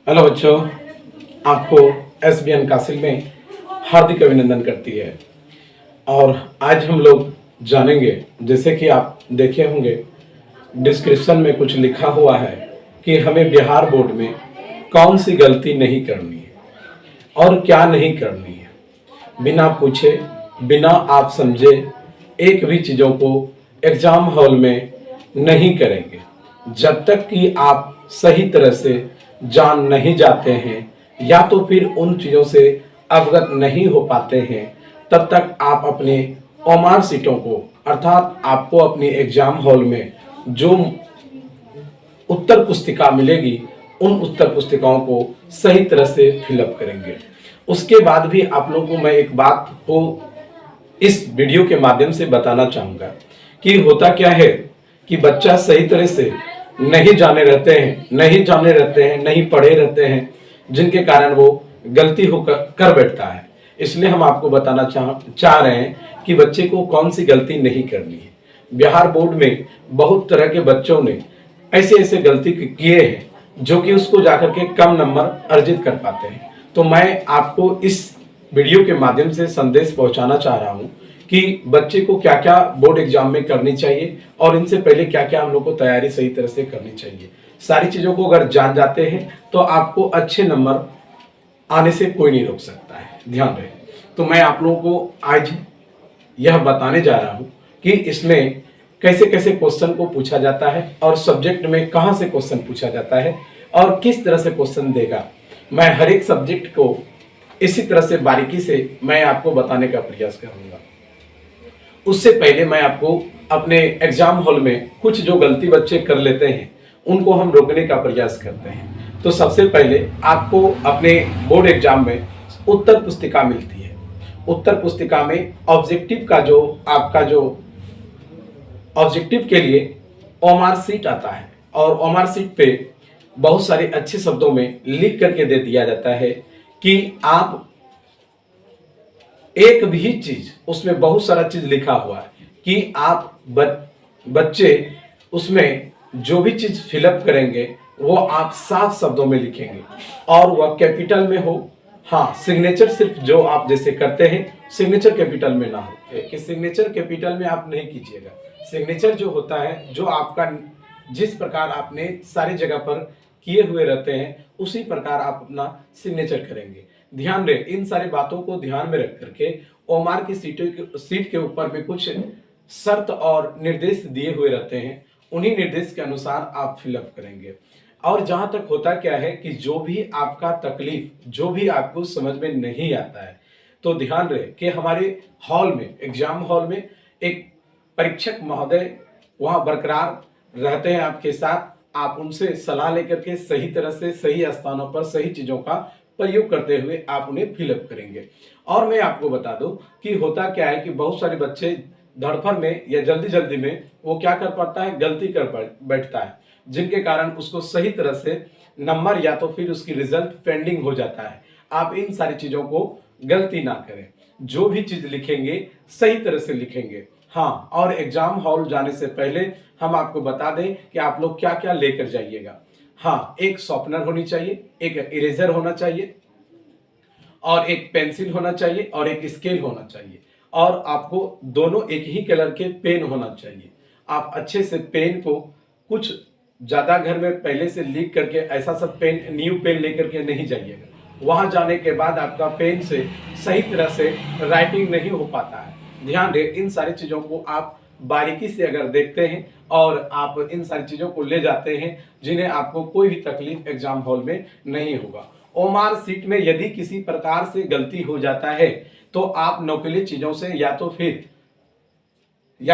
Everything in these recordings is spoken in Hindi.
हेलो बच्चों, आपको SBN कासिल में हार्दिक अभिनंदन करती है। और आज हम लोग जानेंगे, जैसे कि आप देखे होंगे डिस्क्रिप्शन में कुछ लिखा हुआ है कि हमें बिहार बोर्ड में कौन सी गलती नहीं करनी है और क्या नहीं करनी है। बिना पूछे, बिना आप समझे एक भी चीज़ों को एग्ज़ाम हॉल में नहीं करेंगे। जब तक कि आप सही तरह से जान नहीं जाते हैं या तो फिर उन चीज़ों से अवगत नहीं हो पाते हैं, तब तक आप अपने ओमार सीटों को, अर्थात आपको अपनी एग्ज़ाम हॉल में जो उत्तर पुस्तिका मिलेगी उन उत्तर पुस्तिकाओं को सही तरह से फिलअप करेंगे। उसके बाद भी आप लोगों को मैं एक बात को इस वीडियो के माध्यम से बताना चाहूँगा कि होता क्या है कि बच्चा सही तरह से नहीं रहते हैं, नहीं पढ़े रहते हैं, जिनके कारण वो गलती कर बैठता है। इसलिए हम आपको बताना चाह रहे हैं कि बच्चे को कौन सी गलती नहीं करनी है। बिहार बोर्ड में बहुत तरह के बच्चों ने ऐसे गलती किए हैं जो कि उसको जाकर के कम नंबर अर्जित कर पाते हैं। तो मैं आपको इस वीडियो के माध्यम से संदेश पहुंचाना चाह रहा हूं कि बच्चे को क्या क्या बोर्ड एग्जाम में करनी चाहिए और इनसे पहले क्या क्या हम लोग को तैयारी सही तरह से करनी चाहिए। सारी चीज़ों को अगर जान जाते हैं तो आपको अच्छे नंबर आने से कोई नहीं रोक सकता है, ध्यान रहे। तो मैं आप लोगों को आज यह बताने जा रहा हूं कि इसमें कैसे कैसे क्वेश्चन को पूछा जाता है और सब्जेक्ट में कहां से क्वेश्चन पूछा जाता है और किस तरह से क्वेश्चन देगा। मैं हर एक सब्जेक्ट को इसी तरह से बारीकी से मैं आपको बताने का प्रयास करूंगा। उससे पहले मैं आपको अपने एग्जाम हॉल में कुछ जो गलती बच्चे कर लेते हैं उनको हम रोकने का प्रयास करते हैं। तो सबसे पहले आपको अपने बोर्ड एग्जाम में उत्तर पुस्तिका मिलती है। उत्तर पुस्तिका में ऑब्जेक्टिव का जो आपका जो ऑब्जेक्टिव के लिए ओमार सीट आता है और ओमार सीट पे बहुत सारे अच्छे शब्दों में लिख करके दे दिया जाता है कि आप एक भी चीज, उसमें बहुत सारा चीज लिखा हुआ है कि आप बच्चे उसमें जो भी चीज फिलअप करेंगे वो आप साफ शब्दों में लिखेंगे और वह कैपिटल में हो। हाँ, सिग्नेचर सिर्फ जो आप जैसे करते हैं सिग्नेचर कैपिटल में ना हो, कि सिग्नेचर कैपिटल में आप नहीं कीजिएगा। सिग्नेचर जो होता है, जो आपका जिस प्रकार आपने सारी जगह पर किए हुए रहते हैं उसी प्रकार आप अपना सिग्नेचर करेंगे। ध्यान रहे, इन सारी बातों को ध्यान में रख करके ओमार की सीट के ऊपर में कुछ शर्त और निर्देश दिए हुए रहते हैं, उन्हीं निर्देश के अनुसार आप फिलअप करेंगे। और जहां तक होता क्या है कि जो भी आपका तकलीफ, जो भी आपको समझ में नहीं आता है, तो ध्यान रहे कि हमारे हॉल में, एग्जाम हॉल में एक परीक्षक महोदय वहां बरकरार रहते हैं आपके साथ। आप उनसे सलाह लेकर के सही तरह से सही स्थानों पर सही चीजों का प्रयोग करते हुए आप उन्हें फिलअप करेंगे। और मैं आपको बता दूं कि होता क्या है कि बहुत सारे बच्चे धड़फड़ में या जल्दी जल्दी में वो क्या कर पाता है, गलती कर बैठता है, जिनके कारण उसको सही तरह से नंबर या तो फिर उसकी रिजल्ट पेंडिंग हो जाता है। आप इन सारी चीजों को गलती ना करें, जो भी चीज लिखेंगे सही तरह से लिखेंगे। हाँ, और एग्जाम हॉल जाने से पहले हम आपको बता दें कि आप लोग क्या क्या लेकर जाइएगा। हाँ, एक शॉर्पनर होनी चाहिए, एक इरेजर होना चाहिए और एक पेंसिल होना चाहिए और एक स्केल होना चाहिए और आपको दोनों एक ही कलर के पेन होना चाहिए। आप अच्छे से पेन को कुछ ज्यादा घर में पहले से लिख करके ऐसा सब पेन, न्यू पेन लेकर के नहीं जाइएगा। वहां जाने के बाद आपका पेन से सही तरह से राइटिंग नहीं हो पाता है। ध्यान दें, इन सारी चीजों को आप बारीकी से अगर देखते हैं और आप इन सारी चीजों को ले जाते हैं, जिन्हें आपको कोई भी तकलीफ एग्जाम हॉल में नहीं होगा। ओमार सीट में यदि किसी प्रकार से गलती हो जाता है तो आप नौकीली चीजों से या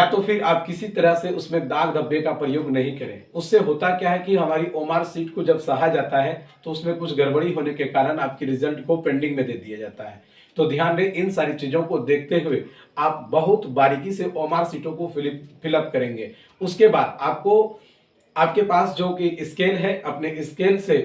तो फिर आप किसी तरह से उसमें दाग धब्बे का प्रयोग नहीं करें। उससे होता क्या है कि हमारी ओमार सीट को जब सहा जाता है तो उसमें कुछ गड़बड़ी होने के कारण आपकी रिजल्ट को पेंडिंग में दे दिया जाता है। तो ध्यान दें, इन सारी चीजों को देखते हुए आप बहुत बारीकी से ओमार सीटों को फिलअप करेंगे। उसके बाद आपको आपके पास जो कि स्केल है, अपने स्केल से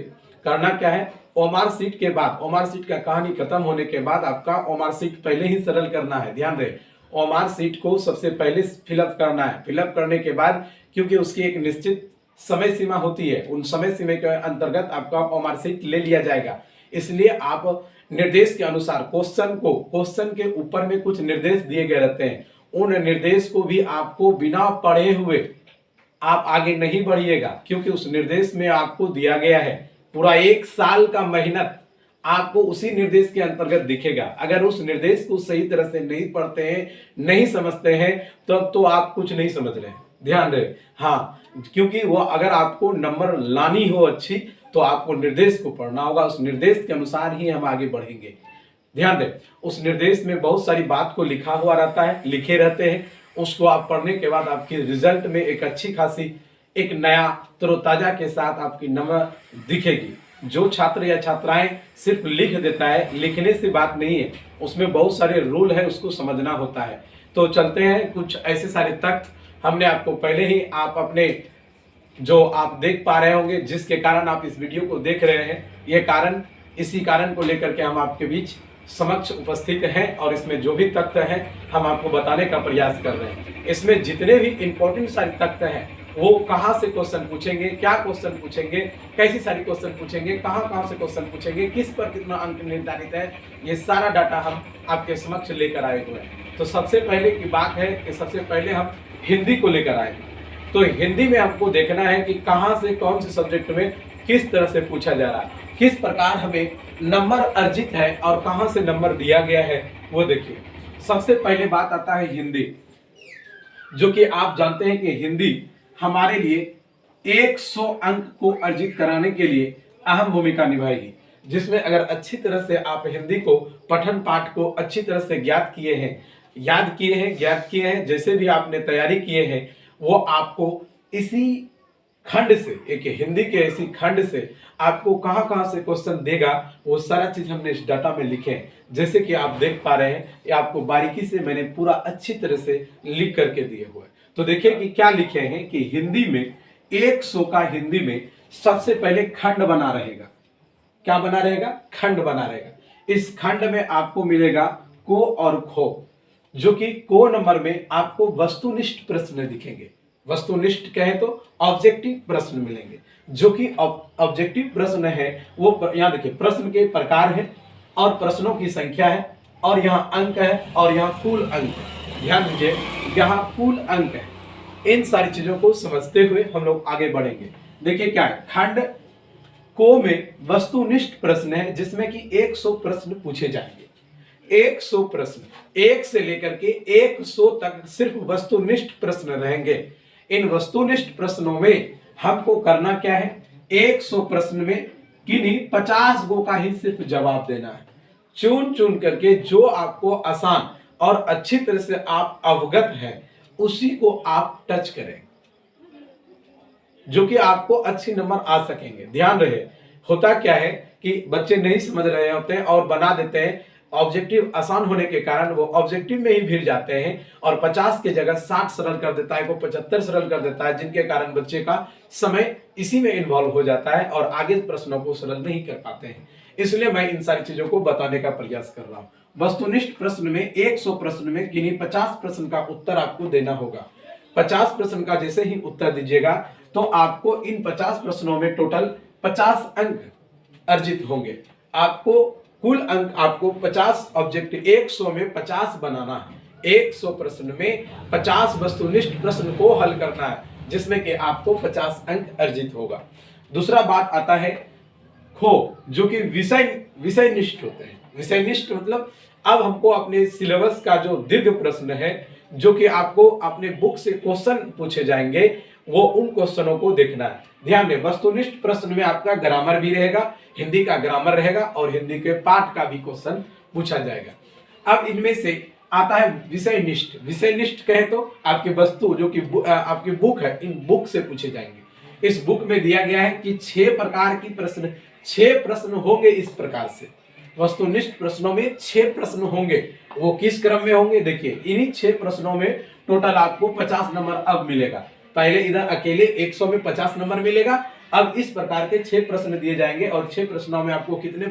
करना क्या है, ओमार सीट के बाद, ओमार सीट का कहानी खत्म होने के बाद आपका ओमार सीट पहले ही सरल करना है। ध्यान रहे, ओमार सीट को सबसे पहले फिलअप करना है। फिलअप करने के बाद क्योंकि उसकी एक निश्चित समय सीमा होती है, उन समय सीमा के अंतर्गत आपका मार्कशीट ले लिया जाएगा। इसलिए आप निर्देश के अनुसार क्वेश्चन के ऊपर में कुछ निर्देश दिए गए रहते हैं, उन निर्देश को भी आपको बिना पढ़े हुए आप आगे नहीं बढ़िएगा, क्योंकि उस निर्देश में आपको दिया गया है पूरा 1 साल का मेहनत आपको उसी निर्देश के अंतर्गत दिखेगा। अगर उस निर्देश को सही तरह से नहीं पढ़ते हैं, नहीं समझते हैं, तब तो आप कुछ नहीं समझ रहे हैं। ध्यान रहे, हाँ, क्योंकि वो अगर आपको नंबर लानी हो अच्छी, तो आपको निर्देश को पढ़ना होगा, उस निर्देश के अनुसार ही हम आगे बढ़ेंगे। ध्यान दें, उस निर्देश में बहुत सारी बात को लिखा हुआ रहता है, लिखे रहते हैं, उसको आप पढ़ने के बाद आपकी रिजल्ट में एक अच्छी खासी, एक नया तरोताजा के साथ आपकी नंबर दिखेगी। जो छात्र या छात्राएं सिर्फ लिख देता है, लिखने से बात नहीं है, उसमें बहुत सारे रूल है, उसको समझना होता है। तो चलते हैं, कुछ ऐसे सारे तथ्य हमने आपको पहले ही आप अपने जो आप देख पा रहे होंगे, जिसके कारण आप इस वीडियो को देख रहे हैं, ये कारण, इसी कारण को लेकर के हम आपके बीच समक्ष उपस्थित हैं और इसमें जो भी तथ्य हैं हम आपको बताने का प्रयास कर रहे हैं। इसमें जितने भी इंपॉर्टेंट सारे तथ्य हैं, वो कहाँ से क्वेश्चन पूछेंगे, क्या क्वेश्चन पूछेंगे, कैसी सारी क्वेश्चन पूछेंगे, कहाँ से क्वेश्चन पूछेंगे, किस पर कितना अंक निर्धारित है, ये सारा डाटा हम आपके समक्ष लेकर आए हुए हैं। तो सबसे पहले की बात है कि सबसे पहले हम हिंदी को लेकर आए हैं। तो हिंदी में हमको देखना है कि कहाँ से कौन से सब्जेक्ट में किस तरह से पूछा जा रहा है, किस प्रकार हमें नंबर अर्जित है और कहाँ से नंबर दिया गया है, वो देखिए। सबसे पहले बात आता है हिंदी, जो कि आप जानते हैं कि हिंदी हमारे लिए 100 अंक को अर्जित कराने के लिए अहम भूमिका निभाएगी, जिसमें अगर अच्छी तरह से आप हिंदी को पठन पाठ को अच्छी तरह से ज्ञात किए हैं, याद किए हैं, ज्ञात किए हैं, जैसे भी आपने तैयारी किए हैं, वो आपको इसी खंड से, एक हिंदी के इसी खंड से आपको कहाँ से क्वेश्चन देगा, वो सारा चीज हमने इस डाटा में लिखे हैं। जैसे कि आप देख पा रहे हैं, ये आपको बारीकी से मैंने पूरा अच्छी तरह से लिख करके दिए हुए। तो देखिए कि क्या लिखे हैं कि हिंदी में 100 का हिंदी में सबसे पहले खंड बना रहेगा। क्या बना रहेगा? खंड बना रहेगा। इस खंड में आपको मिलेगा को और खो, जो कि को नंबर में आपको वस्तुनिष्ठ प्रश्न दिखेंगे। वस्तुनिष्ठ कहें तो ऑब्जेक्टिव प्रश्न मिलेंगे, जो कि ऑब्जेक्टिव प्रश्न है वो यहाँ देखिए, प्रश्न के प्रकार है और प्रश्नों की संख्या है और यहाँ अंक है और यहाँ कुल अंक है। ध्यान दीजिए, यहाँ कुल अंक है। इन सारी चीजों को समझते हुए हम लोग आगे बढ़ेंगे। देखिए क्या है, खंड को में वस्तुनिष्ठ प्रश्न है, जिसमें कि 100 प्रश्न पूछे जाएंगे। 100 प्रश्न, 1 से लेकर के 100 तक सिर्फ वस्तुनिष्ठ प्रश्न रहेंगे। इन वस्तुनिष्ठ प्रश्नों में हमको करना क्या है, 100 प्रश्न में किन्हीं 50 गो का ही सिर्फ जवाब देना है। चुन करके जो आपको आसान और अच्छी तरह से आप अवगत हैं, उसी को आप टच करें, जो कि आपको अच्छे नंबर आ सकेंगे। ध्यान रहे, होता क्या है कि बच्चे नहीं समझ रहे होते हैं और बना देते हैं। ऑब्जेक्टिव आसान होने के कारण वो ऑब्जेक्टिव में ही भिड़ जाते हैं और 50 के जगह 60 सरल कर देता है, वो 75 सरल कर देता है, जिनके कारण बच्चे का समय इसी में इन्वॉल्व हो जाता है और आगे प्रश्नों को सरल नहीं कर पाते हैं। इसलिए मैं इन सारी चीजों को बताने का प्रयास कर रहा हूँ। वस्तुनिष्ठ प्रश्न में 100 प्रश्न में किन्हीं 50 प्रश्न का उत्तर आपको देना होगा। 50 प्रश्न का जैसे ही उत्तर दीजिएगा, तो आपको इन 50 प्रश्नों में टोटल 50 अंक अर्जित होंगे। आपको कुल अंक आपको 50 ऑब्जेक्टिव 100 में 50 बनाना है। 100 प्रश्न में 50 वस्तुनिष्ठ प्रश्न को हल करना है, जिसमें कि आपको 50 अंक अर्जित होगा। दूसरा बात आता है खो, जो कि विषयनिष्ठ होते हैं। विषयनिष्ठ मतलब अब हमको अपने सिलेबस का जो दीर्घ प्रश्न है, जो कि आपको अपने बुक से क्वेश्चन पूछे जाएंगे, वो उन क्वेश्चनों को देखना है। ध्यान दें, वस्तुनिष्ठ प्रश्न में आपका ग्रामर भी रहेगा, हिंदी का ग्रामर रहेगा और हिंदी के पाठ का भी क्वेश्चन पूछा जाएगा। अब इनमें से आता है विषयनिष्ठ। विषयनिष्ठ कहे तो आपकी वस्तु जो कि आपकी बुक है, इन बुक से पूछे जाएंगे। इस बुक में दिया गया है कि 6 प्रकार की प्रश्न, 6 प्रश्न होंगे। इस प्रकार से वस्तुनिष्ठ प्रश्नों में 6 प्रश्न होंगे। वो किस क्रम में होंगे? देखिए, इन्हीं 6 प्रश्नों में टोटल आपको 50 नंबर अब मिलेगा। पहले इधर अकेले 100 में 50 नंबर मिलेगा अब इस प्रकार के 6 प्रश्न दिए जाएंगे और 6 प्रश्नों में आपको कितने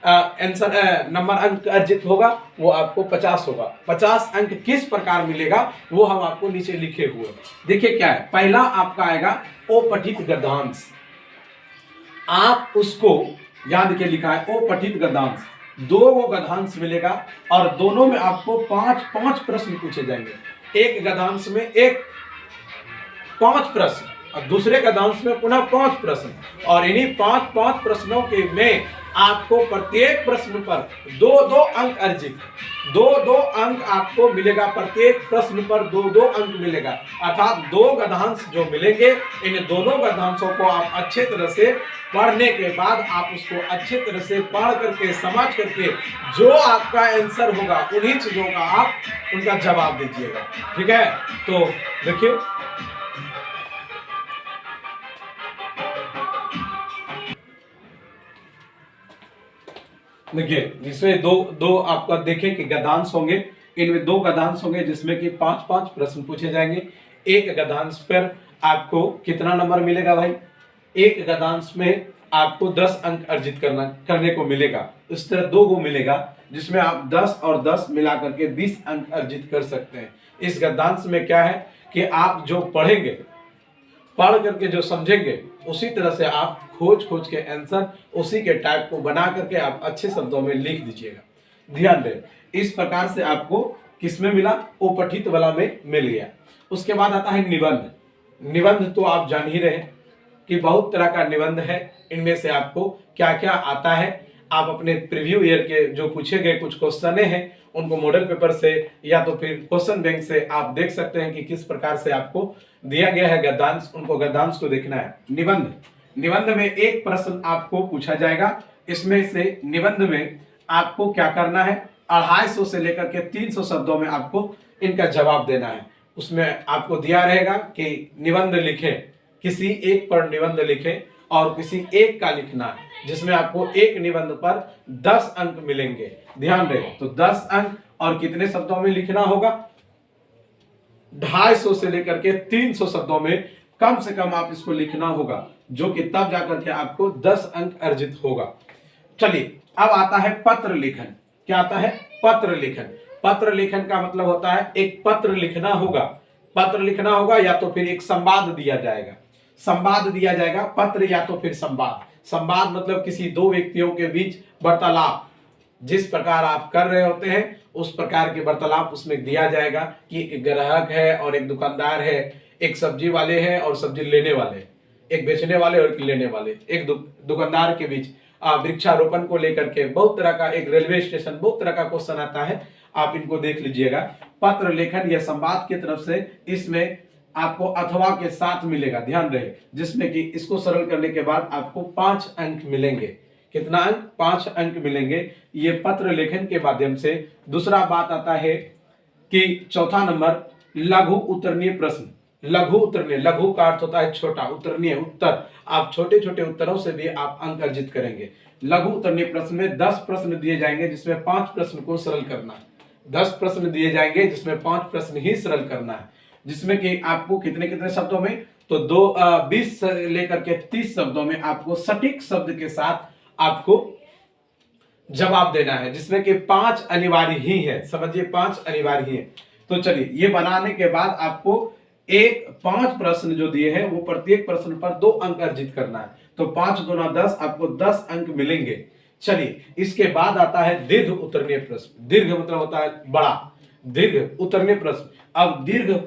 आंसर नंबर अंक अर्जित होगा, वो आपको 50 होगा। 50 अंक किस प्रकार मिलेगा वो हम आपको नीचे लिखे हुए। देखिए क्या है, पहला आपका आएगा अपठित गद्यांश। आप उसको याद के लिखा है अपठित गद्यांश, 2 गद्यांश मिलेगा और दोनों में आपको 5-5 प्रश्न पूछे जाएंगे। एक गद्यांश में 5 प्रश्न और दूसरे गद्यांश में पुनः 5 प्रश्न, और इन्हीं 5-5 प्रश्नों के में आपको प्रत्येक प्रश्न पर 2-2 अंक अर्जित, 2-2 अंक आपको मिलेगा। प्रत्येक प्रश्न पर 2-2 अंक मिलेगा, अर्थात 2 गद्यांश जो मिलेंगे, इन दोनों गद्यांशों को आप अच्छे तरह से पढ़ने के बाद आप उसको अच्छे तरह से पढ़ करके समझ करके जो आपका आंसर होगा उन्हीं चीजों का आप उनका जवाब दीजिएगा। ठीक है, तो देखिए जिसमें दो आपका देखें कि गद्यांश होंगे, इनमें 2 गद्यांश होंगे जिसमें कि 5-5 प्रश्न पूछे जाएंगे। एक गद्यांश पर आपको कितना नंबर मिलेगा भाई, एक गद्यांश में आपको 10 अंक अर्जित करने को मिलेगा। इस तरह 2 को मिलेगा जिसमें आप 10 और 10 मिला करके 20 अंक अर्जित कर सकते हैं। इस गद्यांश में क्या है कि आप जो पढ़ेंगे, पढ़ करके जो समझेंगे उसी तरह से आप खोज के आंसर उसी के टाइप को बना करके आप अच्छे शब्दों में लिख दीजिएगा। ध्यान दें, इस प्रकार से आपको किसमें मिला, अपठित वाला में मिल गया। उसके बाद आता है निबंध। निबंध तो आप जान ही रहे कि बहुत तरह का निबंध है। इनमें से आपको क्या क्या आता है, आप अपने प्रीव्यू ईयर के जो पूछे गए कुछ क्वेश्चन हैं उनको मॉडल पेपर से या तो फिर क्वेश्चन बैंक से आप देख सकते हैं कि किस प्रकार से आपको दिया गया है गद्यांश, उनको गद्यांश को देखना है। निबंध में एक प्रश्न आपको पूछा जाएगा। इसमें से निबंध में आपको क्या करना है, 250 से लेकर के 300 शब्दों में आपको इनका जवाब देना है। उसमें आपको दिया रहेगा कि निबंध लिखें, किसी एक पर निबंध लिखें और किसी एक का लिखना है, जिसमें आपको एक निबंध पर 10 अंक मिलेंगे। ध्यान दें, तो 10 अंक और कितने शब्दों में लिखना होगा, 250 से लेकर के 300 शब्दों में कम से कम आप इसको लिखना होगा, जो कि तब जाकर के आपको 10 अंक अर्जित होगा। चलिए, अब आता है पत्र लेखन। क्या आता है, पत्र लेखन। पत्र लेखन का मतलब होता है एक पत्र लिखना होगा, पत्र लिखना होगा या तो फिर एक संवाद दिया जाएगा, संवाद दिया जाएगा, पत्र या तो फिर संवाद। संवाद मतलब किसी 2 व्यक्तियों के बीच वार्तालाप, जिस प्रकार आप कर रहे होते हैं उस प्रकार के वार्तालाप उसमें दिया जाएगा कि एक ग्राहक है और एक दुकानदार है, एक सब्जी वाले हैं और सब्जी लेने वाले, एक बेचने वाले और एक लेने वाले, एक दुकानदार के बीच वृक्षारोपण को लेकर के बहुत तरह का, एक रेलवे स्टेशन, बहुत तरह का क्वेश्चन आता है, आप इनको देख लीजिएगा। पत्र लेखन या संवाद की तरफ से इसमें आपको अथवा के साथ मिलेगा, ध्यान रहे, जिसमें कि इसको सरल करने के बाद आपको 5 अंक मिलेंगे। कितना अंक, 5 अंक मिलेंगे, ये पत्र लेखन के माध्यम से। दूसरा बात आता है कि चौथा नंबर लघु उत्तरणीय प्रश्न। लघु उत्तरणीय, लघु का अर्थ होता है छोटा, उत्तरणीय उत्तर, आप छोटे छोटे उत्तरों से भी आप अंक अर्जित करेंगे। लघु उत्तरणीय प्रश्न में 10 प्रश्न दिए जाएंगे जिसमें 5 प्रश्न को सरल करना है। 10 प्रश्न दिए जाएंगे जिसमें 5 प्रश्न ही सरल करना है, जिसमें कि आपको कितने कितने शब्दों में, तो 20 से लेकर के 30 शब्दों में आपको सटीक शब्द के साथ आपको जवाब देना है, जिसमें कि 5 अनिवार्य ही है, समझिए 5 अनिवार्य ही है। तो चलिए, ये बनाने के बाद आपको 5 प्रश्न जो दिए हैं वो प्रत्येक प्रश्न पर 2 अंक अर्जित करना है, तो 5 दूना 10, आपको 10 अंक मिलेंगे। चलिए, इसके बाद आता है दीर्घ उत्तरणीय प्रश्न। दीर्घ मतलब होता है बड़ा, दीर्घ उत्तरणीय प्रश्न। अब दीर्घ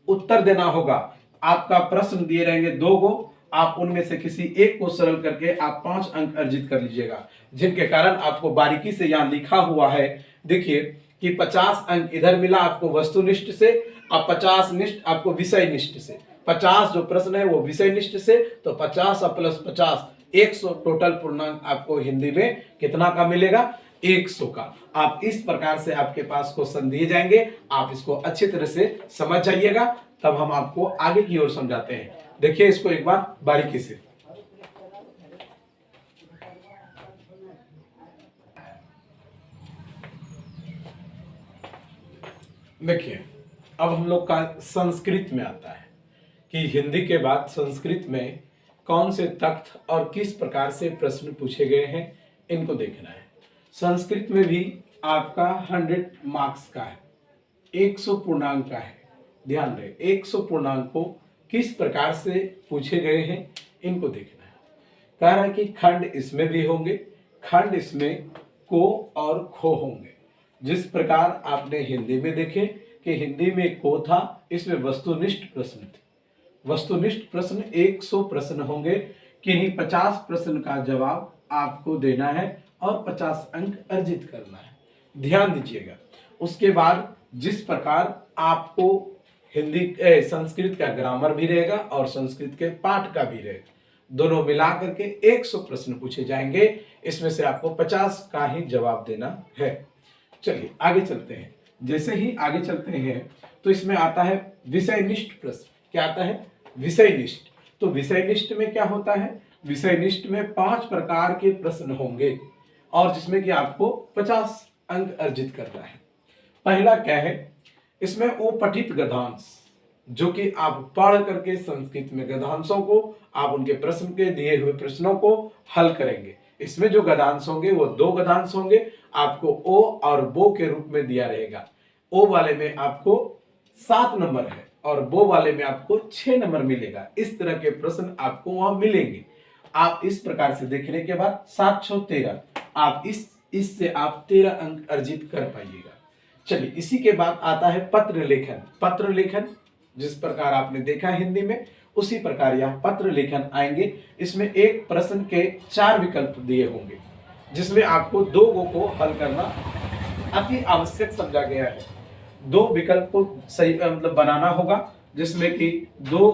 उत्तर देना होगा, आपका प्रश्न दिए रहेंगे 2 को, आप उनमें से किसी एक को सरल करके आप 5 अंक अर्जित कर लीजिएगा, जिनके कारण आपको बारीकी से यहां लिखा हुआ है, देखिए कि 50 अंक इधर मिला आपको वस्तुनिष्ठ से, अब 50 निष्ठ आपको विषय निष्ठ से। 50 जो प्रश्न है वो विषय निष्ठ से, तो 50 और प्लस 50 100 टोटल पूर्णांक आपको हिंदी में कितना का मिलेगा, 100 का। आप इस प्रकार से आपके पास क्वेश्चन दिए जाएंगे, आप इसको अच्छी तरह से समझ जाइएगा, तब हम आपको आगे की ओर समझाते हैं। देखिए इसको एक बार बारीकी से। देखिए, अब हम लोग का संस्कृत में आता है कि हिंदी के बाद संस्कृत में कौन से तख्त और किस प्रकार से प्रश्न पूछे गए हैं, इनको देखना है। संस्कृत में भी आपका 100 मार्क्स का है, 100 पूर्णांक का है। ध्यान रहे, 100 पूर्णांक को किस प्रकार से पूछे गए हैं, इनको देखना है। कह रहा है कि खंड इसमें भी होंगे, खंड इसमें को और खो होंगे। जिस प्रकार आपने हिंदी में देखे कि हिंदी में को था, इसमें वस्तुनिष्ठ प्रश्न थे। वस्तुनिष्ठ प्रश्न 100 प्रश्न होंगे, किन्हीं 50 प्रश्न का जवाब आपको देना है और 50 अंक अर्जित करना है। ध्यान दीजिएगा। उसके बाद जिस प्रकार आपको संस्कृत का ग्रामर भी रहेगा और संस्कृत के पाठ का भी रहेगा, दोनों मिला करके 100 प्रश्न पूछे जाएंगे। इसमें से आपको 50 का ही जवाब देना है। चलिए आगे चलते हैं। जैसे ही आगे चलते हैं तो इसमें आता है विषयनिष्ठ प्रश्न। क्या आता है? विषयनिष्ठ। तो विषयनिष्ठ में क्या होता है? विषयनिष्ठ में 5 प्रकार के प्रश्न होंगे और जिसमें कि आपको 50 अंक अर्जित करना है। पहला क्या है? इसमें वो पठित गद्यांश, जो कि आप पढ़ करके संस्कृत में गद्यांशों को आप उनके प्रश्न के दिए हुए प्रश्नों को हल करेंगे। इसमें जो गद्यांश होंगे वो 2 गद्यांश होंगे, आपको ओ और बो के रूप में दिया रहेगा। ओ वाले में आपको 7 नंबर है और बो वाले में आपको 6 नंबर मिलेगा। इस तरह के प्रश्न आपको वहां मिलेंगे। आप इस प्रकार से देखने के बाद 7 6 13 आप इससे आप 13 अंक अर्जित कर पाइएगा। चलिए, इसी के बाद आता है पत्र लेखन। पत्र लेखन जिस प्रकार आपने देखा हिंदी में, उसी प्रकार यह पत्र लेखन आएंगे। इसमें एक प्रश्न के 4 विकल्प दिए होंगे, जिसमें आपको 2 को हल करना अति आवश्यक समझा गया है। 2 विकल्प को सही मतलब बनाना होगा, जिसमें कि 2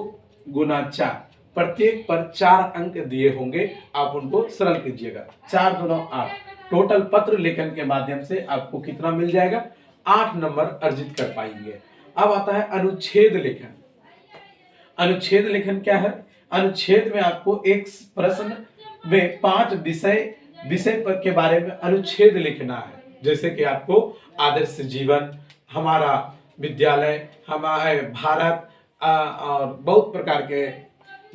गुना 4, प्रत्येक पर 4 अंक दिए होंगे। आप उनको सरल कीजिएगा। 4 दूना 8, टोटल पत्र लेखन के माध्यम से आपको कितना मिल जाएगा? 8 नंबर अर्जित कर पाएंगे। अब आता है अनुच्छेद लेखन। अनुच्छेद लेखन क्या है? अनुच्छेद में आपको एक प्रश्न में 5 विषय के बारे में अनुच्छेद लिखना है। जैसे कि आपको आदर्श जीवन, हमारा विद्यालय, हमारे भारत और बहुत प्रकार के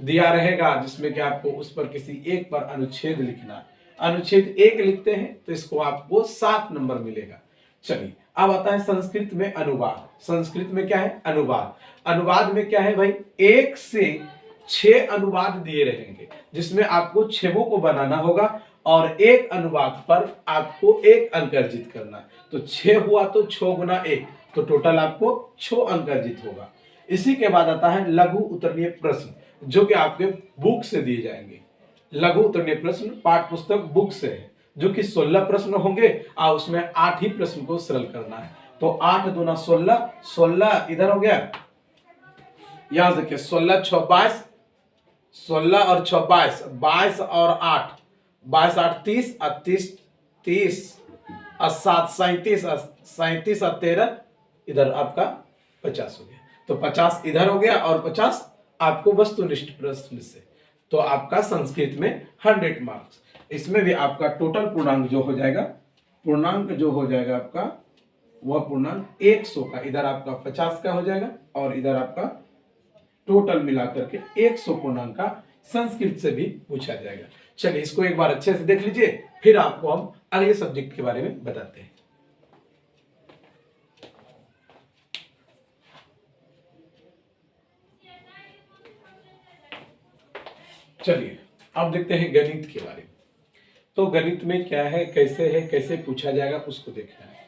दिया रहेगा, जिसमें कि आपको उस पर किसी एक पर अनुच्छेद लिखना है। अनुच्छेद 1 लिखते हैं तो इसको आपको 7 नंबर मिलेगा। चलिए, अब आता है संस्कृत में अनुवाद। संस्कृत में क्या है? अनुवाद। अनुवाद में क्या है भाई? 1 से 6 अनुवाद दिए रहेंगे, जिसमें आपको 6 को बनाना होगा और एक अनुवाद पर आपको 1 अंक अर्जित करना है। तो 6 हुआ तो 6 गुना 1, तो टोटल आपको 6 अंक अर्जित होगा। इसी के बाद आता है लघु उत्तरीय प्रश्न, जो कि आपके बुक से दिए जाएंगे। लघु उत्तरीय प्रश्न पाठ्य पुस्तक बुक से है, जो कि 16 प्रश्न होंगे और उसमें 8 ही प्रश्न को सरल करना है। तो 8 दूना 16, 16 इधर हो गया। यहां से देखिए 16 6 22, 16 और 6 22, 22 और 8, 22 8 30, 30 और 7 37, 37 और 13 इधर आपका 50 हो गया। तो 50 इधर हो गया और 50 आपको वस्तुनिष्ठ प्रश्न से। तो आपका संस्कृत में 100 मार्क्स। इसमें भी आपका टोटल पूर्णांक जो हो जाएगा, आपका वह पूर्णांक 100 का, इधर आपका 50 का हो जाएगा और इधर आपका टोटल मिलाकर के 100 पूर्णांक का संस्कृत से भी पूछा जाएगा। चलिए, इसको एक बार अच्छे से देख लीजिए, फिर आपको हम अगले सब्जेक्ट के बारे में बताते हैं। चलिए, अब देखते हैं गणित के बारे में। तो गणित में क्या है, कैसे पूछा जाएगा, उसको देखना है।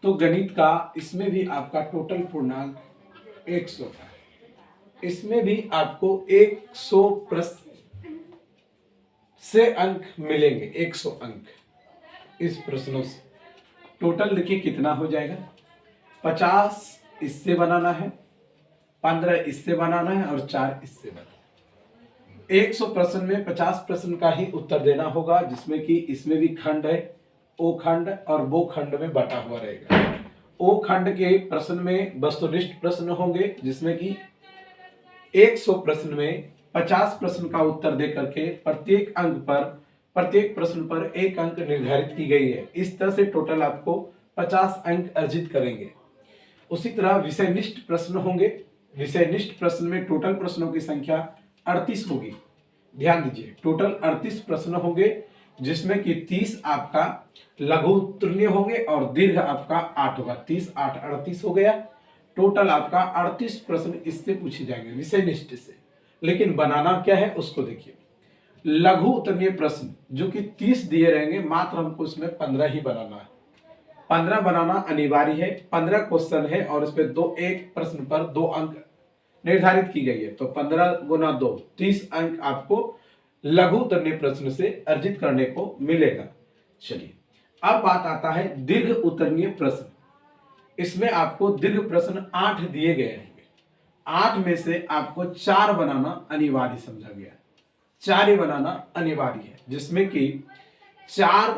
तो गणित का इसमें भी आपका टोटल पूर्णांक 100 का है। इसमें भी आपको 100 प्रश्न से अंक मिलेंगे, 100 अंक इस प्रश्नों से। टोटल देखिए कितना हो जाएगा। 50 इससे बनाना है, 15 इससे बनाना है और 4 इससे बनाना है। 100 प्रश्न में 50 प्रश्न का ही उत्तर देना होगा, जिसमें कि इसमें भी खंड है, ओ खंड और वो खंड में बटा हुआ रहेगा। ओ खंड के प्रश्न में वस्तुनिष्ठ प्रश्न होंगे, जिसमें कि 100 प्रश्न में 50 प्रश्न का उत्तर दे करके प्रत्येक प्रश्न पर 1 अंक निर्धारित की गई है। इस तरह से टोटल आपको 50 अंक अर्जित करेंगे। उसी तरह विषयनिष्ठ प्रश्न होंगे। विषयनिष्ठ प्रश्न में टोटल प्रश्नों की संख्या 38 होगी। ध्यान दीजिए, टोटल 38 प्रश्न होंगे, जिसमें कि 30 आपका लघु उत्तरीय होंगे और दीर्घ आपका 8 होगा। 30 8 38 हो गया। टोटल आपका 38 प्रश्न इससे पूछे जाएंगे विषय निष्ठ से। लेकिन बनाना क्या है उसको देखिए। लघु उत्तरीय प्रश्न जो कि 30 दिए रहेंगे, मात्र हमको इसमें 15 ही बनाना है। 15 बनाना अनिवार्य है। 15 क्वेश्चन है और इस पे एक प्रश्न पर 2 अंक निर्धारित की गई है। तो 15 गुना 2 30 अंक आपको लघु उत्तरीय प्रश्न से अर्जित करने को मिलेगा। चलिए, अब बात आता है दीर्घ उत्तरीय प्रश्न। इसमें आपको दीर्घ प्रश्न 8 दिए गए हैं। 8 में से आपको 4 बनाना अनिवार्य समझा गया। 4 ही बनाना अनिवार्य है, जिसमें कि 4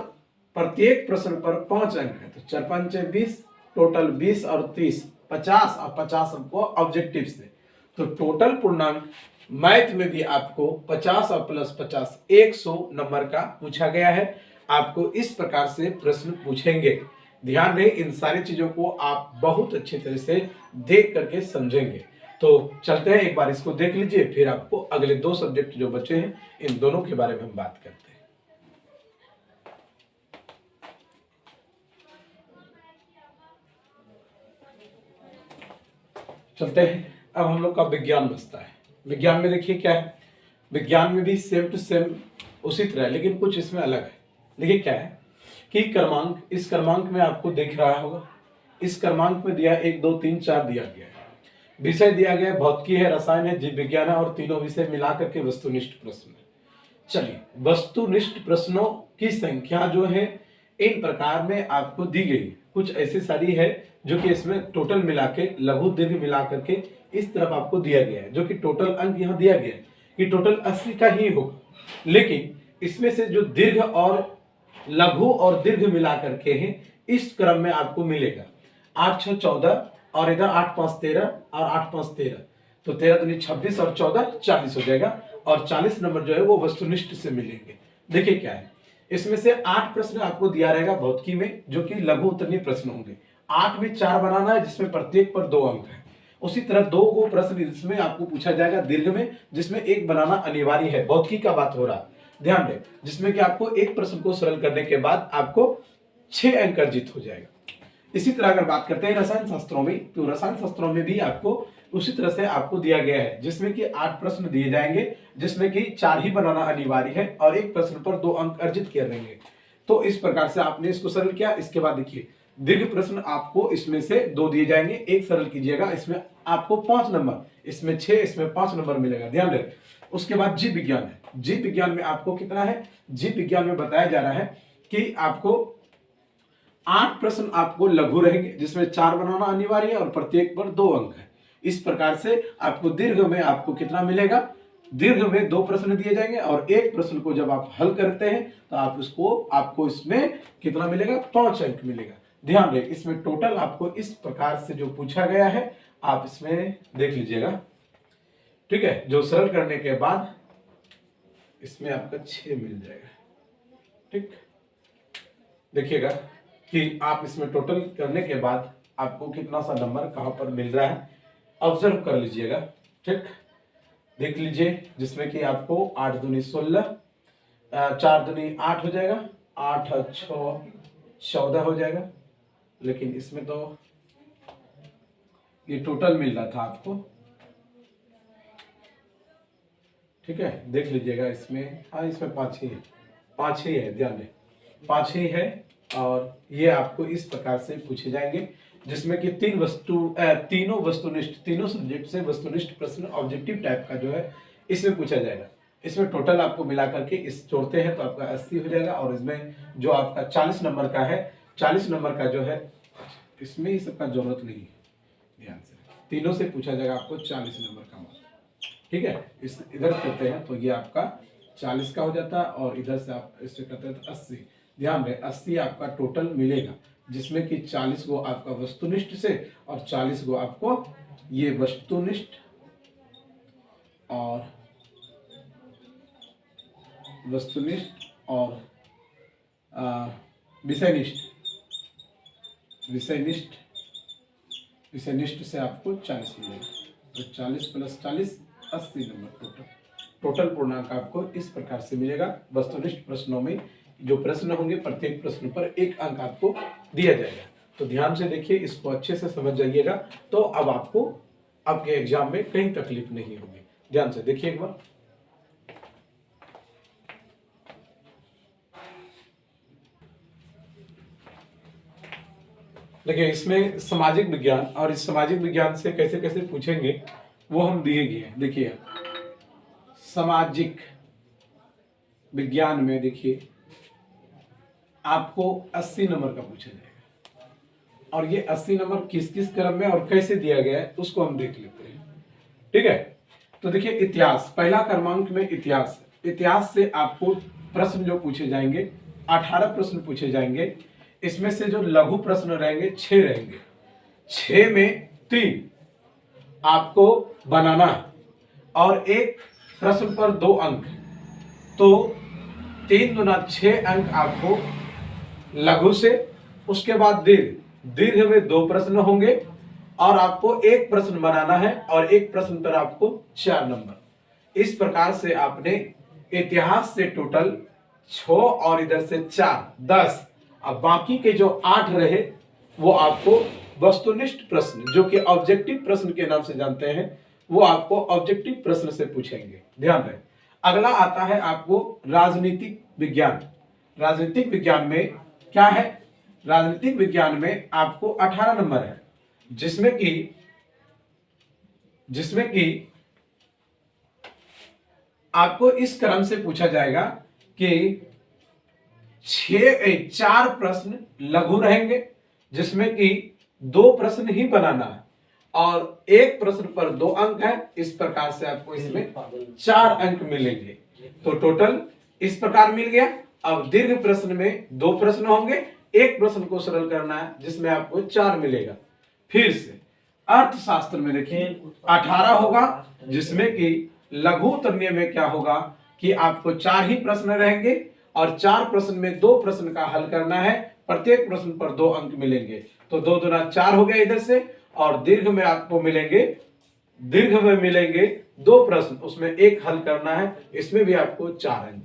प्रत्येक प्रश्न पर 5 अंक है। तो 4 5 20, टोटल 20 और 30 50 और 50 हमको ऑब्जेक्टिव से। तो टोटल पूर्णांक मैथ में भी आपको 50 और प्लस 50 100 नंबर का पूछा गया है। आपको इस प्रकार से प्रश्न पूछेंगे। ध्यान रहे, इन सारी चीजों को आप बहुत अच्छी तरह से देख करके समझेंगे। तो चलते हैं, एक बार इसको देख लीजिए, फिर आपको अगले 2 सब्जेक्ट जो बचे हैं इन दोनों के बारे में हम बात करते हैं। चलते हैं, अब हम लोग का विज्ञान बचता है। विज्ञान में देखिए क्या है। विज्ञान में भी सेम टू सेम उसी तरह है, लेकिन कुछ इसमें अलग है। देखिए क्या है कि क्रमांक, इस क्रमांक में आपको दिख रहा होगा, इस क्रमांक में दिया 1 2 3 4 दिया गया है। विषय दिया गया भौतिकी है, रसायन है, जीव विज्ञान है और तीनों विषय मिलाकर के वस्तुनिष्ठ प्रश्न है। चलिए, वस्तुनिष्ठ प्रश्नों की संख्या जो है इन प्रकार में आपको दी गई। कुछ ऐसी सारी है जो कि इसमें टोटल मिला के लघु दीर्घ मिला करके इस तरफ आपको दिया गया है, जो कि टोटल अंक यहाँ दिया गया है कि टोटल 80 का ही होगा। लेकिन इसमें से जो दीर्घ और लघु और दीर्घ मिला करके हैं, इस क्रम में आपको मिलेगा 8 6 14 और इधर 8 5 13 और 8 5 13। तो 13 दूनी 26 और 14 40 हो जाएगा। और 40 नंबर जो है वो वस्तुनिष्ठ से मिलेंगे। देखिए क्या है, इसमें से 8 प्रश्न आपको दिया रहेगा भौतिकी में, जो कि लघु उत्तरीय प्रश्न होंगे। 8 में 4 बनाना है, जिसमें प्रत्येक पर 2 अंक है। उसी तरह 2 को प्रश्न इसमें आपको पूछा जाएगा दीर्घ में, जिसमें 1 बनाना अनिवार्य है। भौतिकी का बात हो रहा, ध्यान दें, जिसमें कि आपको एक प्रश्न को सरल करने के बाद आपको 6 अंक अर्जित हो जाएगा। इसी तरह अगर बात करते हैं रसायन शास्त्रों में, तो रसायन शास्त्रों में भी आपको उसी तरह से आपको दिया गया है, जिसमें कि 8 प्रश्न दिए जाएंगे, जिसमें कि 4 ही बनाना अनिवार्य है और एक प्रश्न पर 2 अंक अर्जित किए रहेंगे। तो इस प्रकार से आपने इसको सरल किया। इसके बाद देखिए दीर्घ प्रश्न आपको इसमें से 2 दिए जाएंगे, एक सरल कीजिएगा, इसमें आपको 5 नंबर, इसमें 6, इसमें 5 नंबर मिलेगा। ध्यान रखें। उसके बाद जीव विज्ञान है। जीव विज्ञान में आपको कितना है, जीव विज्ञान में बताया जा रहा है कि आपको 8 प्रश्न आपको लघु रहेंगे, जिसमें 4 बनाना अनिवार्य है और प्रत्येक पर 2 अंक है। इस प्रकार से आपको दीर्घ में आपको कितना मिलेगा, दीर्घ में 2 प्रश्न दिए जाएंगे और एक प्रश्न को जब आप हल करते हैं तो आपको इसमें कितना मिलेगा, 5 अंक मिलेगा। ध्यान दें, इसमें टोटल आपको इस प्रकार से जो पूछा गया है आप इसमें देख लीजिएगा। ठीक है, जो सरल करने के बाद इसमें आपका 6 मिल जाएगा। ठीक, देखिएगा कि आप इसमें टोटल करने के बाद आपको कितना सा नंबर कहां पर मिल रहा है, ऑब्जर्व कर लीजिएगा। ठीक, देख लीजिए, जिसमें कि आपको 8 दूनी 16, 4 दूनी 8 हो जाएगा, 8 और 6 14 हो जाएगा। लेकिन इसमें तो ये टोटल मिल रहा था आपको। ठीक है, देख लीजिएगा इसमें, हाँ इसमें 5 ही है, 5 ही है, ध्यान दें 5 ही है। और ये आपको इस प्रकार से पूछे जाएंगे, जिसमें कि तीनों वस्तुनिष्ठ, तीनों सब्जेक्ट से वस्तुनिष्ठ प्रश्न ऑब्जेक्टिव टाइप का जो है इसमें पूछा जाएगा। इसमें टोटल आपको मिला करके इस जोड़ते हैं तो आपका 80 हो जाएगा। और इसमें जो आपका 40 नंबर का है, 40 नंबर का जो है, इसमें ही सबका जरूरत नहीं है, ध्यान से तीनों से पूछा जाएगा आपको 40 नंबर का मान। ठीक है, इस इधर करते हैं तो ये आपका 40 का हो जाता है और इधर से आप इससे करते हैं तो 80। ध्यान रहे, 80 आपका टोटल मिलेगा, जिसमें कि 40 को आपका वस्तुनिष्ठ से और 40 को आपको ये वस्तुनिष्ठ और विषयनिष्ठ से आपको 40 मिलेगा। तो 40 + 40 80 नंबर टोटल। टोटल पूर्णांक आपको इस प्रकार से मिलेगा। वस्तुनिष्ठ प्रश्नों में जो प्रश्न होंगे प्रत्येक प्रश्न पर 1 अंक आपको दिया जाएगा। तो ध्यान से देखिए, इसको अच्छे से समझ जाइएगा, तो अब आपको आपके एग्जाम में कहीं तकलीफ नहीं होगी। ध्यान से देखिए एक बार। देखिए इसमें सामाजिक विज्ञान, और इस सामाजिक विज्ञान से कैसे कैसे पूछेंगे वो हम दिए गए हैं। देखिए सामाजिक विज्ञान में देखिए आपको 80 नंबर का पूछा जाएगा, और ये 80 नंबर किस किस क्रम में और कैसे दिया गया है उसको हम देख लेते हैं। ठीक है, तो देखिए इतिहास, पहला क्रमांक में इतिहास। इतिहास से आपको प्रश्न जो पूछे जाएंगे 18 प्रश्न पूछे जाएंगे। इसमें से जो लघु प्रश्न रहेंगे 6 रहेंगे। 6 में 3 आपको बनाना है, और एक प्रश्न पर 2 अंक, तो 3 दूना 6 अंक आपको लघु से। उसके बाद दीर्घ में 2 प्रश्न होंगे, और आपको एक प्रश्न बनाना है, और एक प्रश्न पर आपको 4 नंबर। इस प्रकार से आपने इतिहास से टोटल 6 और इधर से 4 10, अब बाकी के जो 8 रहे वो आपको वस्तुनिष्ठ प्रश्न, जो कि ऑब्जेक्टिव प्रश्न के नाम से जानते हैं, वो आपको ऑब्जेक्टिव प्रश्न से पूछेंगे। ध्यान रहे। अगला आता है आपको राजनीतिक विज्ञान। राजनीतिक विज्ञान में क्या है? राजनीतिक विज्ञान में आपको 18 नंबर है, जिसमें कि आपको इस क्रम से पूछा जाएगा कि 4 प्रश्न लघु रहेंगे, जिसमें कि 2 प्रश्न ही बनाना है, और एक प्रश्न पर 2 अंक है। इस प्रकार से आपको इसमें 4 अंक मिलेंगे। तो टोटल इस प्रकार मिल गया। अब दीर्घ प्रश्न में 2 प्रश्न होंगे, एक प्रश्न को सरल करना है, जिसमें आपको 4 मिलेगा। फिर से अर्थशास्त्र में देखिए 18 होगा, जिसमें कि लघु उत्तरीय में क्या होगा कि आपको 4 ही प्रश्न रहेंगे, और 4 प्रश्न में 2 प्रश्न का हल करना है। प्रत्येक प्रश्न पर 2 अंक मिलेंगे। तो 2 दूना 4 हो गया इधर से, और दीर्घ में आपको मिलेंगे 2 प्रश्न, उसमें एक हल करना है, इसमें भी आपको 4 अंक।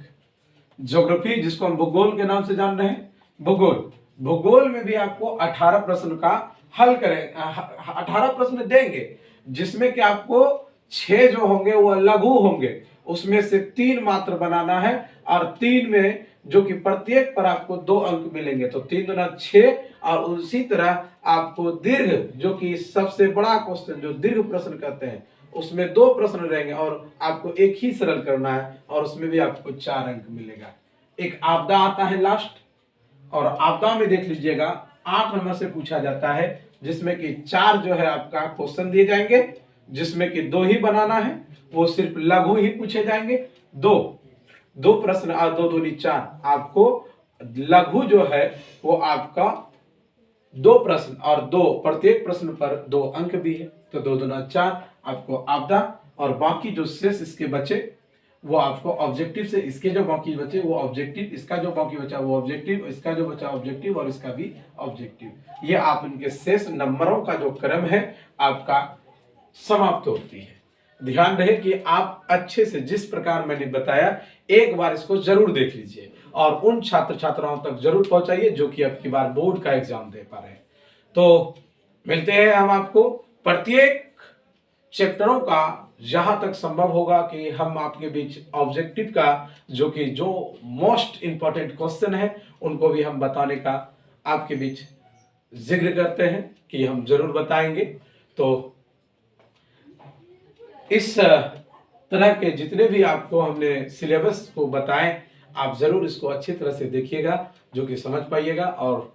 ज्योग्राफी, जिसको हम भूगोल के नाम से जान रहे हैं, भूगोल में भी आपको 18 प्रश्न का हल करें, 18 प्रश्न देंगे, जिसमें कि आपको 6 जो होंगे वो लघु होंगे, उसमें से 3 मात्र बनाना है, और 3 में जो कि प्रत्येक पर आपको 2 अंक मिलेंगे। तो 3 दूना 6, और उसी तरह आपको दीर्घ, जो कि सबसे बड़ा क्वेश्चन जो दीर्घ प्रश्न कहते हैं, उसमें 2 प्रश्न रहेंगे, और आपको एक ही सरल करना है, और उसमें भी आपको 4 अंक मिलेगा। एक आपदा आता है लास्ट, और आपदा में देख लीजिएगा 8 नंबर से पूछा जाता है, जिसमें कि 4 जो है आपका क्वेश्चन दिए जाएंगे, जिसमें कि 2 ही बनाना है, वो सिर्फ लघु ही पूछे जाएंगे। 2 प्रश्न और 2 दूनी 4, आपको लघु जो है वो आपका 2 प्रश्न, और 2 प्रत्येक प्रश्न पर 2 अंक भी है। तो 2 दूना 4 आपको आपदा, और बाकी जो शेष इसके बचे वो आपको ऑब्जेक्टिव से, इसके जो बाकी बचे वो ऑब्जेक्टिव, इसका जो बाकी बचा वो ऑब्जेक्टिव, इसका जो बचा ऑब्जेक्टिव, और इसका भी ऑब्जेक्टिव। ये आप इनके शेष नंबरों का जो क्रम है आपका समाप्त होती है। ध्यान रहे कि आप अच्छे से, जिस प्रकार मैंने बताया, एक बार इसको जरूर देख लीजिए, और उन छात्र छात्राओं तक जरूर पहुंचाइए जो कि अब की बार बोर्ड का एग्जाम दे पा रहे हैं। तो मिलते हैं हम आपको प्रत्येक चैप्टरों का, जहां तक संभव होगा कि हम आपके बीच ऑब्जेक्टिव का, जो मोस्ट इंपॉर्टेंट क्वेश्चन है, उनको भी हम बताने का आपके बीच जिक्र करते हैं कि हम जरूर बताएंगे। तो इस तरह के जितने भी आपको हमने सिलेबस को बताएं, आप जरूर इसको अच्छी तरह से देखिएगा, जो कि समझ पाइएगा, और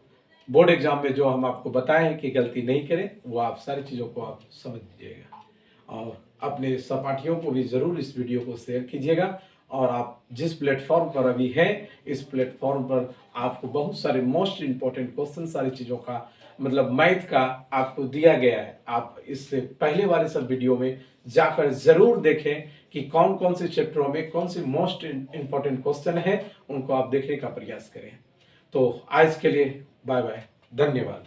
बोर्ड एग्जाम में जो हम आपको बताए हैं कि गलती नहीं करें, वो आप सारी चीज़ों को आप समझ लीजिएगा, और अपने सहपाठियों को भी जरूर इस वीडियो को शेयर कीजिएगा। और आप जिस प्लेटफॉर्म पर अभी हैं, इस प्लेटफॉर्म पर आपको बहुत सारे मोस्ट इंपॉर्टेंट क्वेश्चन, सारी चीज़ों का मतलब मैथ का आपको दिया गया है। आप इससे पहले वाले सब वीडियो में जाकर जरूर देखें कि कौन कौन से चैप्टरों में कौन से मोस्ट इंपॉर्टेंट क्वेश्चन है, उनको आप देखने का प्रयास करें। तो आज के लिए बाय बाय, धन्यवाद।